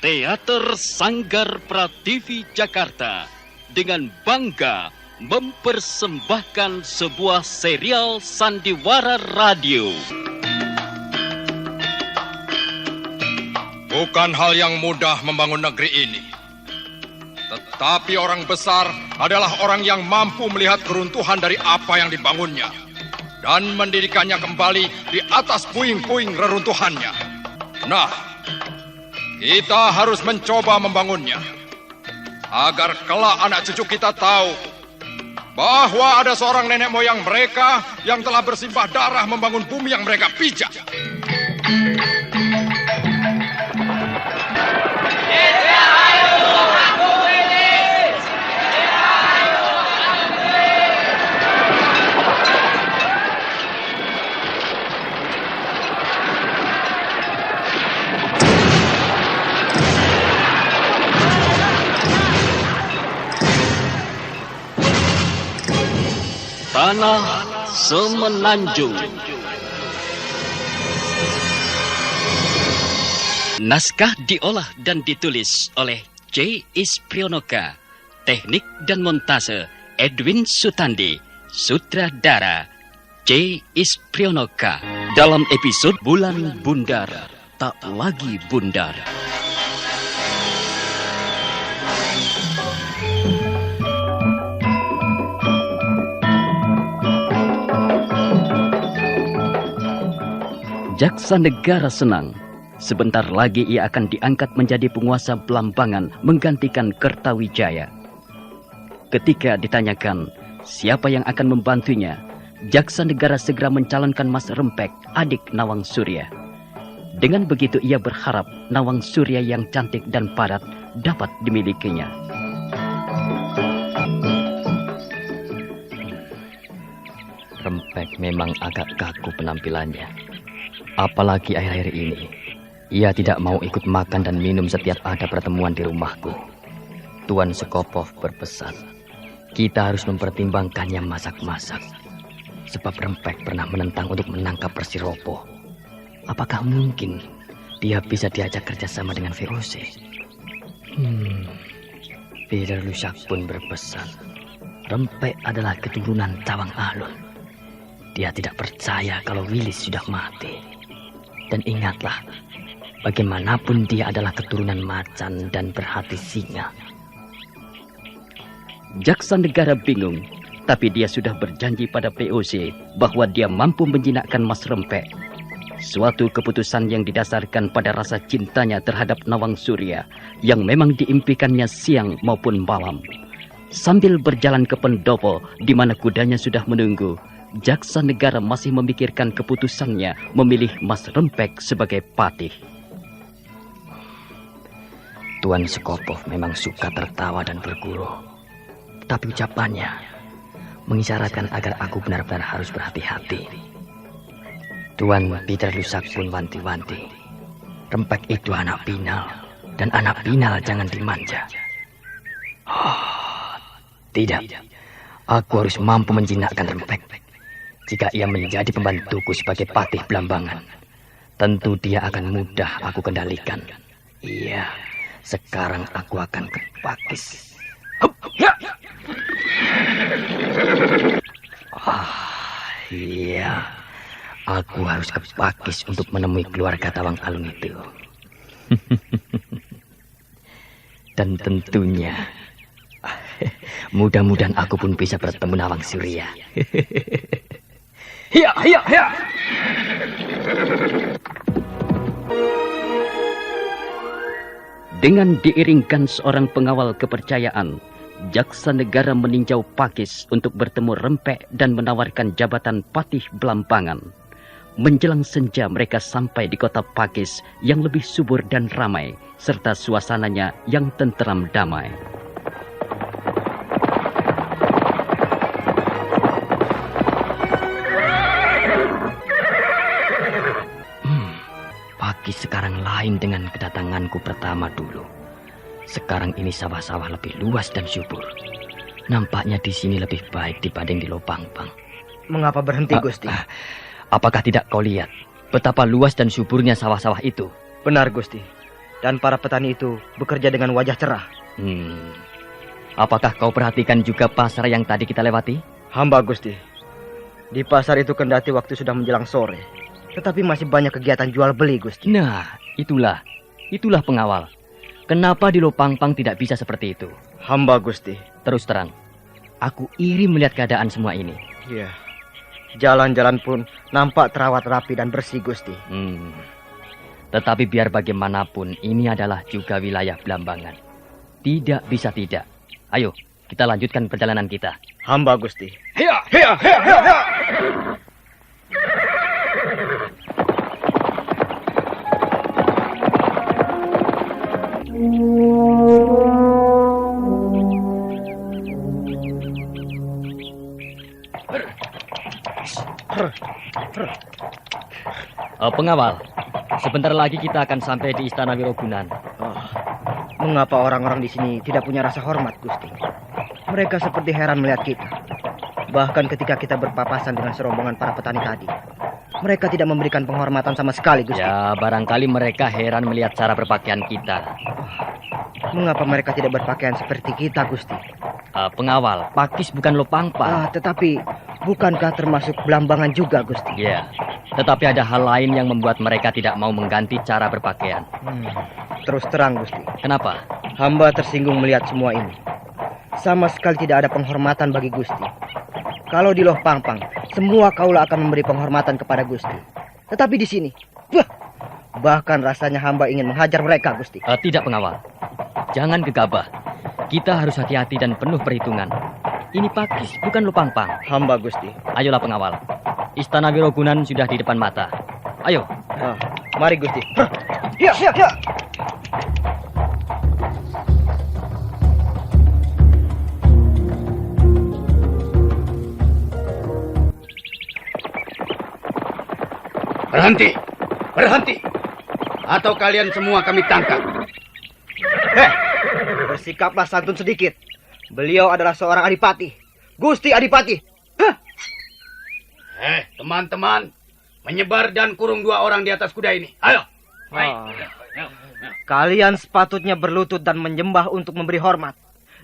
Teater Sanggar Prativi Jakarta dengan bangga mempersembahkan sebuah serial sandiwara radio. Bukan hal yang mudah membangun negeri ini. Tetapi orang besar adalah orang yang mampu melihat keruntuhan dari apa yang dibangunnya dan mendirikannya kembali di atas puing-puing reruntuhannya. Nah, kita harus mencoba membangunnya agar kelak anak cucu kita tahu bahwa ada seorang nenek moyang mereka yang telah bersimbah darah membangun bumi yang mereka pijak. Tanah Semenanjung. Naskah diolah dan ditulis oleh C. Isprionoka. Teknik dan montase Edwin Sutandi. Sutradara C. Isprionoka. Dalam episode Bulan Bundar, Tak Lagi Bundar. Jaksa negara senang. Sebentar lagi ia akan diangkat menjadi penguasa Belambangan menggantikan Kertawijaya. Ketika ditanyakan siapa yang akan membantunya, jaksa negara segera mencalonkan Mas Rempek, adik Nawang Surya. Dengan begitu ia berharap Nawang Surya yang cantik dan padat dapat dimilikinya. Rempek memang agak kaku penampilannya. Apalagi akhir-akhir ini, ia tidak mau ikut makan dan minum setiap ada pertemuan di rumahku. Tuan Sekopov berpesan, kita harus mempertimbangkannya masak-masak. Sebab Rempek pernah menentang untuk menangkap Persiropo. Apakah mungkin dia bisa diajak kerjasama dengan VOC? Peter Lusak pun berpesan, Rempek adalah keturunan Tawang Alun. Dia tidak percaya kalau Wilis sudah mati. Dan ingatlah, bagaimanapun dia adalah keturunan macan dan berhati singa. Jaksa negara bingung, tapi dia sudah berjanji pada VOC bahwa dia mampu menjinakkan Mas Rempek. Suatu keputusan yang didasarkan pada rasa cintanya terhadap Nawang Surya yang memang diimpikannya siang maupun malam. Sambil berjalan ke pendopo di mana kudanya sudah menunggu, jaksa negara masih memikirkan keputusannya memilih Mas Rempek sebagai patih. Tuan Sekopov memang suka tertawa dan bergurau. Tapi ucapannya mengisyaratkan agar aku benar-benar harus berhati-hati. Tuan Peter Lusak pun wanti-wanti. Rempek itu anak pinal, dan anak pinal jangan dimanja. Tidak, aku harus mampu menjinakkan Rempek. Jika ia menjadi pembantuku sebagai patih Belambangan, tentu dia akan mudah aku kendalikan. Iya, sekarang aku akan ke Pakis. Iya, aku harus ke Pakis untuk menemui keluarga Tawang Alun itu. Dan tentunya, mudah-mudahan aku pun bisa bertemu Nawang Surya. Hiya, hiya, hiya. Dengan diiringkan seorang pengawal kepercayaan, jaksa negara meninjau Pakis untuk bertemu Rempek dan menawarkan jabatan patih Belambangan. Menjelang senja mereka sampai di kota Pakis yang lebih subur dan ramai, serta suasananya yang tenteram damai. Pakis sekarang lain dengan kedatanganku pertama dulu. Sekarang ini sawah-sawah lebih luas dan subur. Nampaknya di sini lebih baik dibanding di Lopangpang. Mengapa berhenti, Gusti? Apakah tidak kau lihat betapa luas dan suburnya sawah-sawah itu? Benar, Gusti. Dan para petani itu bekerja dengan wajah cerah. Apakah kau perhatikan juga pasar yang tadi kita lewati? Hamba, Gusti. Di pasar itu kendati waktu sudah menjelang sore, tetapi masih banyak kegiatan jual beli, Gusti. Nah, itulah pengawal. Kenapa di Lopangpang tidak bisa seperti itu? Hamba, Gusti. Terus terang, aku iri melihat keadaan semua ini. Iya. Jalan-jalan pun nampak terawat rapi dan bersih, Gusti. Tetapi biar bagaimanapun, ini adalah juga wilayah Blambangan. Tidak bisa tidak. Ayo, kita lanjutkan perjalanan kita. Hamba, Gusti. Hiya, hiya, hiya, hiya, hiya. Pengawal, sebentar lagi kita akan sampai di Istana Wirogunan. Mengapa orang-orang di sini tidak punya rasa hormat, Gusti? Mereka seperti heran melihat kita. Bahkan ketika kita berpapasan dengan serombongan para petani tadi, mereka tidak memberikan penghormatan sama sekali, Gusti. Ya, barangkali mereka heran melihat cara berpakaian kita. Mengapa mereka tidak berpakaian seperti kita, Gusti? Pengawal, Pakis bukan Lopangpang. Tetapi bukankah termasuk Blambangan juga, Gusti? Ya, tetapi ada hal lain yang membuat mereka tidak mau mengganti cara berpakaian. Terus terang, Gusti. Kenapa? Hamba tersinggung melihat semua ini. Sama sekali tidak ada penghormatan bagi Gusti. Kalau di Lopangpang, semua kaula akan memberi penghormatan kepada Gusti. Tetapi di sini, bahkan rasanya hamba ingin menghajar mereka, Gusti. Tidak, pengawal. Jangan gegabah. Kita harus hati-hati dan penuh perhitungan. Ini Pakis, bukan Lopangpang. Hamba, Gusti. Ayolah, pengawal. Istana Wirogunan sudah di depan mata. Ayo. Mari, Gusti. Ya, ya, ya. Berhenti! Berhenti! Atau kalian semua kami tangkap. Bersikaplah santun sedikit. Beliau adalah seorang adipati. Gusti Adipati. Teman-teman. Menyebar dan kurung 2 orang di atas kuda ini. Ayo! Kalian sepatutnya berlutut dan menyembah untuk memberi hormat.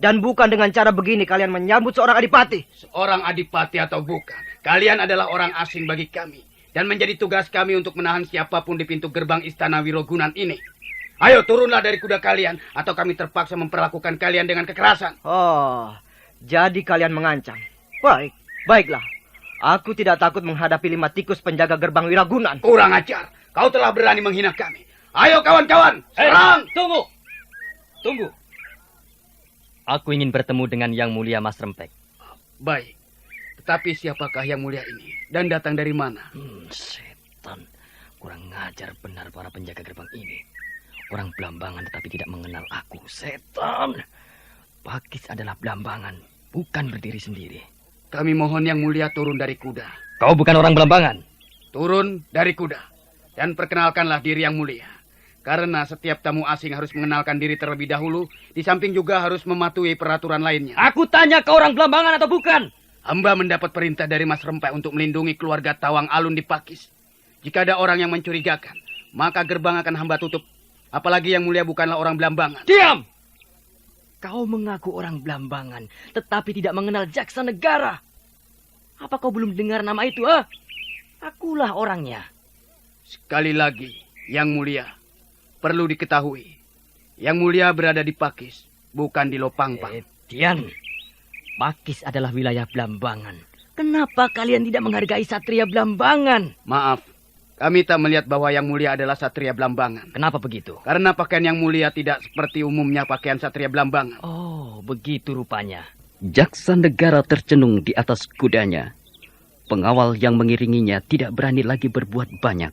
Dan bukan dengan cara begini kalian menyambut seorang adipati. Seorang adipati atau bukan, kalian adalah orang asing bagi kami. Dan menjadi tugas kami untuk menahan siapapun di pintu gerbang Istana Wirogunan ini. Ayo turunlah dari kuda kalian, atau kami terpaksa memperlakukan kalian dengan kekerasan. Jadi kalian mengancam. Baiklah. Aku tidak takut menghadapi 5 tikus penjaga gerbang Wirogunan. Kurang ajar, kau telah berani menghina kami. Ayo kawan-kawan, serang! Tunggu. Aku ingin bertemu dengan Yang Mulia Mas Rempek. Baik, tetapi siapakah Yang Mulia ini? Dan datang dari mana? Setan, kurang ngajar benar para penjaga gerbang ini. Orang Blambangan tetapi tidak mengenal aku. Setan. Pakis adalah Blambangan, bukan berdiri sendiri. Kami mohon Yang Mulia turun dari kuda. Kau bukan orang Blambangan. Turun dari kuda. Dan perkenalkanlah diri Yang Mulia. Karena setiap tamu asing harus mengenalkan diri terlebih dahulu. Di samping juga harus mematuhi peraturan lainnya. Aku tanya kau orang Blambangan atau bukan? Hamba mendapat perintah dari Mas Rempek untuk melindungi keluarga Tawang Alun di Pakis. Jika ada orang yang mencurigakan, maka gerbang akan hamba tutup. Apalagi Yang Mulia bukanlah orang Blambangan. Diam! Kau mengaku orang Blambangan, tetapi tidak mengenal Jaksa Negara. Apa kau belum dengar nama itu, Akulah orangnya. Sekali lagi, Yang Mulia, perlu diketahui. Yang Mulia berada di Pakis, bukan di Lopangpang. Dian, Pakis adalah wilayah Blambangan. Kenapa kalian tidak menghargai Satria Blambangan? Maaf, kami tak melihat bahwa Yang Mulia adalah Satria Blambangan. Kenapa begitu? Karena pakaian Yang Mulia tidak seperti umumnya pakaian Satria Blambangan. Oh, begitu rupanya. Jaksa Negara tercenung di atas kudanya. Pengawal yang mengiringinya tidak berani lagi berbuat banyak.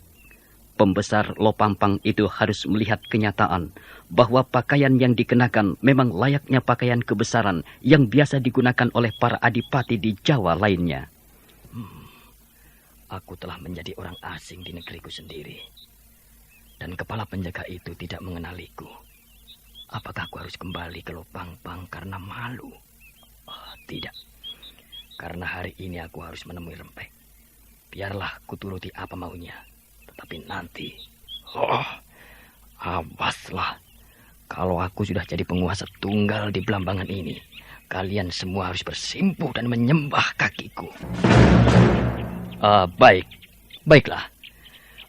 Pembesar Lopangpang itu harus melihat kenyataan bahwa pakaian yang dikenakan memang layaknya pakaian kebesaran yang biasa digunakan oleh para adipati di Jawa lainnya. Aku telah menjadi orang asing di negeriku sendiri. Dan kepala penjaga itu tidak mengenaliku. Apakah aku harus kembali ke Lopangpang karena malu? Tidak. Karena hari ini aku harus menemui Rempek. Biarlah kuturuti apa maunya. Tetapi nanti, Awaslah. Kalau aku sudah jadi penguasa tunggal di Belambangan ini, kalian semua harus bersimpuh dan menyembah kakiku. Baiklah.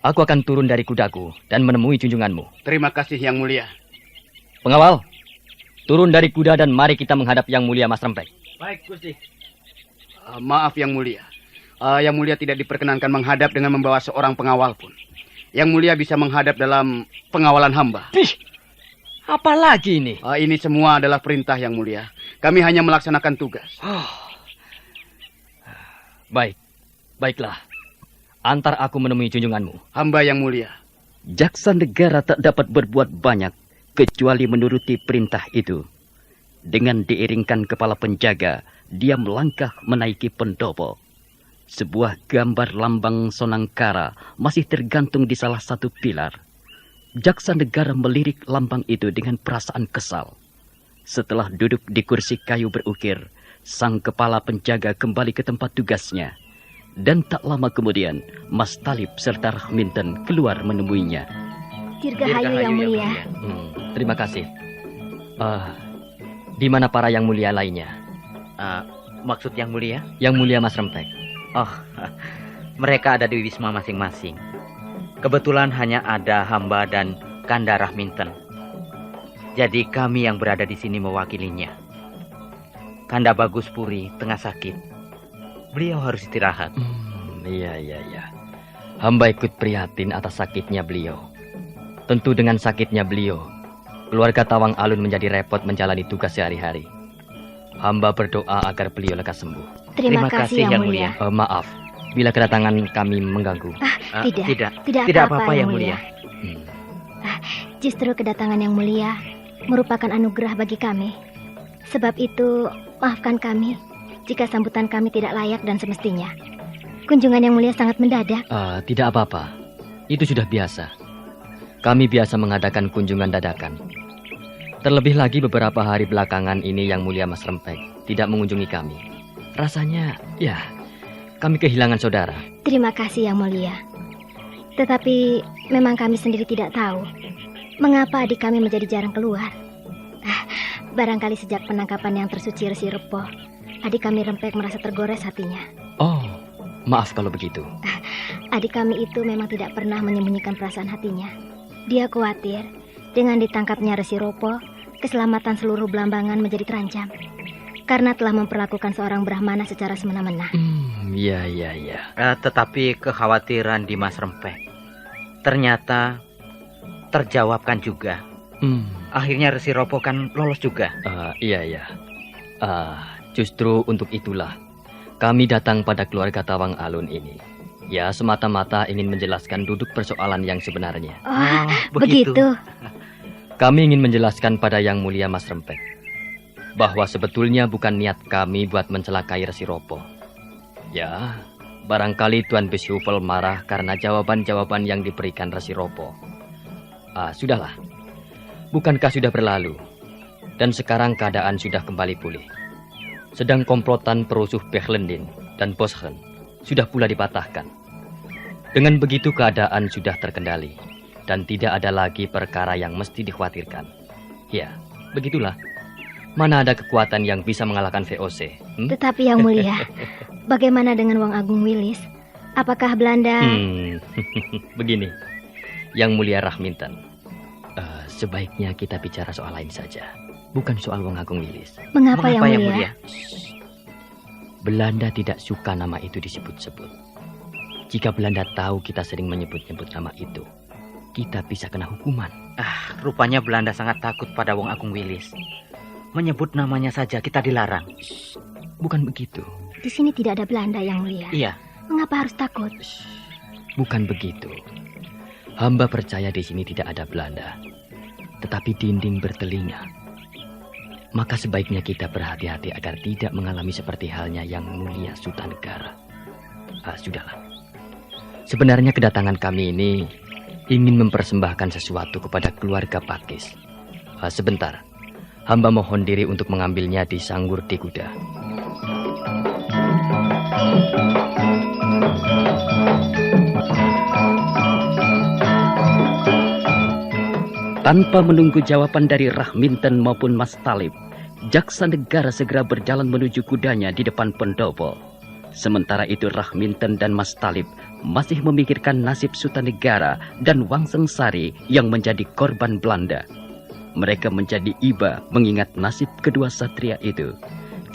Aku akan turun dari kudaku dan menemui junjunganmu. Terima kasih Yang Mulia. Pengawal, turun dari kuda dan mari kita menghadap Yang Mulia Mas Rempek. Baik, Gusti. Maaf Yang Mulia. Yang Mulia tidak diperkenankan menghadap dengan membawa seorang pengawal pun. Yang Mulia bisa menghadap dalam pengawalan hamba. Apa lagi ini? Ini semua adalah perintah Yang Mulia. Kami hanya melaksanakan tugas. Baiklah. Antar aku menemui junjunganmu. Hamba Yang Mulia. Jaksa negara tak dapat berbuat banyak kecuali menuruti perintah itu. Dengan diiringkan kepala penjaga, dia melangkah menaiki pendopo. Sebuah gambar lambang Sonangkara masih tergantung di salah satu pilar. Jaksa negara melirik lambang itu dengan perasaan kesal. Setelah duduk di kursi kayu berukir, sang kepala penjaga kembali ke tempat tugasnya. Dan tak lama kemudian, Mas Talib serta Rahminton keluar menemuinya. Dirgahayu Yang Mulia. Terima kasih. Di mana para Yang Mulia lainnya? Maksud Yang Mulia? Yang Mulia Mas Rempek. Oh, mereka ada di wisma masing-masing. Kebetulan hanya ada hamba dan Kanda Rahminton. Jadi kami yang berada di sini mewakilinya. Kanda Bagus Puri tengah sakit. Beliau harus istirahat. Iya. Hamba ikut prihatin atas sakitnya beliau. Tentu dengan sakitnya beliau, keluarga Tawang Alun menjadi repot menjalani tugas sehari-hari. Hamba berdoa agar beliau lekas sembuh. Terima kasih Yang Mulia. Maaf, bila kedatangan kami mengganggu. Tidak apa-apa Yang Mulia. Justru kedatangan Yang Mulia merupakan anugerah bagi kami. Sebab itu, maafkan kami jika sambutan kami tidak layak dan semestinya. Kunjungan Yang Mulia sangat mendadak. Tidak apa-apa. Itu sudah biasa. Kami biasa mengadakan kunjungan dadakan. Terlebih lagi beberapa hari belakangan ini Yang Mulia Mas Rempek tidak mengunjungi kami. Rasanya, kami kehilangan saudara. Terima kasih Yang Mulia. Tetapi memang kami sendiri tidak tahu mengapa adik kami menjadi jarang keluar. Barangkali sejak penangkapan yang tersuci Resi Repo, adik kami Rempek merasa tergores hatinya. Oh, maaf kalau begitu. Adik kami itu memang tidak pernah menyembunyikan perasaan hatinya. Dia khawatir dengan ditangkapnya Resi Ropo, keselamatan seluruh Belambangan menjadi terancam. Karena telah memperlakukan seorang Brahmana secara semena-mena. Iya. Tetapi kekhawatiran Dimas Rempek ternyata terjawabkan juga. Akhirnya Resi Ropo kan lolos juga. Iya. Justru untuk itulah kami datang pada keluarga Tawang Alun ini. Ya, semata-mata ingin menjelaskan duduk persoalan yang sebenarnya. Begitu. Kami ingin menjelaskan pada Yang Mulia Mas Rempek bahwa sebetulnya bukan niat kami buat mencelakai Resi Ropo. Ya, barangkali Tuan Bishufel marah karena jawaban-jawaban yang diberikan Resi Ropo. Sudahlah. Bukankah sudah berlalu? Dan sekarang keadaan sudah kembali pulih. Sedang komplotan perusuh Bechlendin dan Bosgen sudah pula dipatahkan. Dengan begitu keadaan sudah terkendali dan tidak ada lagi perkara yang mesti dikhawatirkan. Ya, begitulah. Mana ada kekuatan yang bisa mengalahkan VOC? Tetapi Yang Mulia, bagaimana dengan Wang Agung Wilis? Apakah Belanda... Begini, Yang Mulia Rahminton, sebaiknya kita bicara soal lain saja. Bukan soal Wang Agung Wilis. Mengapa Yang Mulia? Belanda tidak suka nama itu disebut-sebut. Jika Belanda tahu kita sering menyebut-nyebut nama itu, kita bisa kena hukuman. Rupanya Belanda sangat takut pada Wang Agung Wilis. Menyebut namanya saja kita dilarang. Bukan begitu. Di sini tidak ada Belanda Yang Mulia. Iya. Mengapa harus takut? Bukan begitu. Hamba percaya di sini tidak ada Belanda. Tetapi dinding bertelinga. Maka sebaiknya kita berhati-hati agar tidak mengalami seperti halnya Yang Mulia Sutanegara. Sudahlah. Sebenarnya kedatangan kami ini ingin mempersembahkan sesuatu kepada keluarga Pakis. Sebentar. Hamba mohon diri untuk mengambilnya di Sanggur di Kuda. Tanpa menunggu jawaban dari Rahminton maupun Mas Talib, jaksa negara segera berjalan menuju kudanya di depan pendopo. Sementara itu Rahminton dan Mas Talib masih memikirkan nasib Sutanegara dan Wangseng Sari yang menjadi korban Belanda. Mereka menjadi iba mengingat nasib kedua satria itu.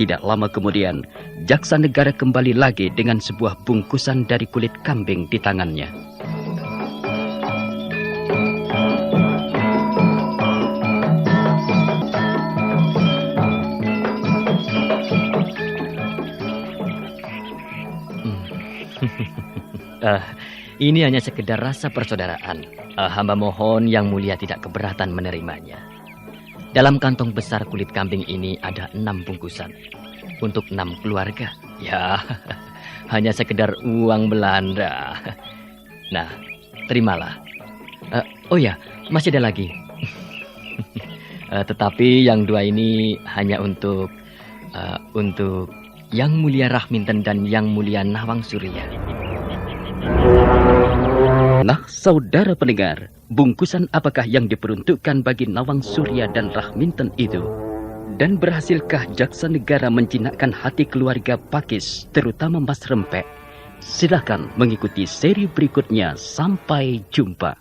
Tidak lama kemudian, jaksa negara kembali lagi dengan sebuah bungkusan dari kulit kambing di tangannya. Ini hanya sekedar rasa persaudaraan. Hamba mohon Yang Mulia tidak keberatan menerimanya. Dalam kantong besar kulit kambing ini ada 6 bungkusan untuk 6 keluarga. Ya, hanya sekedar uang Belanda. Nah, terimalah. Oh ya, masih ada lagi. Tetapi yang 2 ini hanya untuk Yang Mulia Rahminton dan Yang Mulia Nawang Surya. Nah, saudara pendengar, bungkusan apakah yang diperuntukkan bagi Nawang Surya dan Rahminton itu? Dan berhasilkah jaksa negara menjinakkan hati keluarga Pakis, terutama Mas Rempek? Silakan mengikuti seri berikutnya. Sampai jumpa.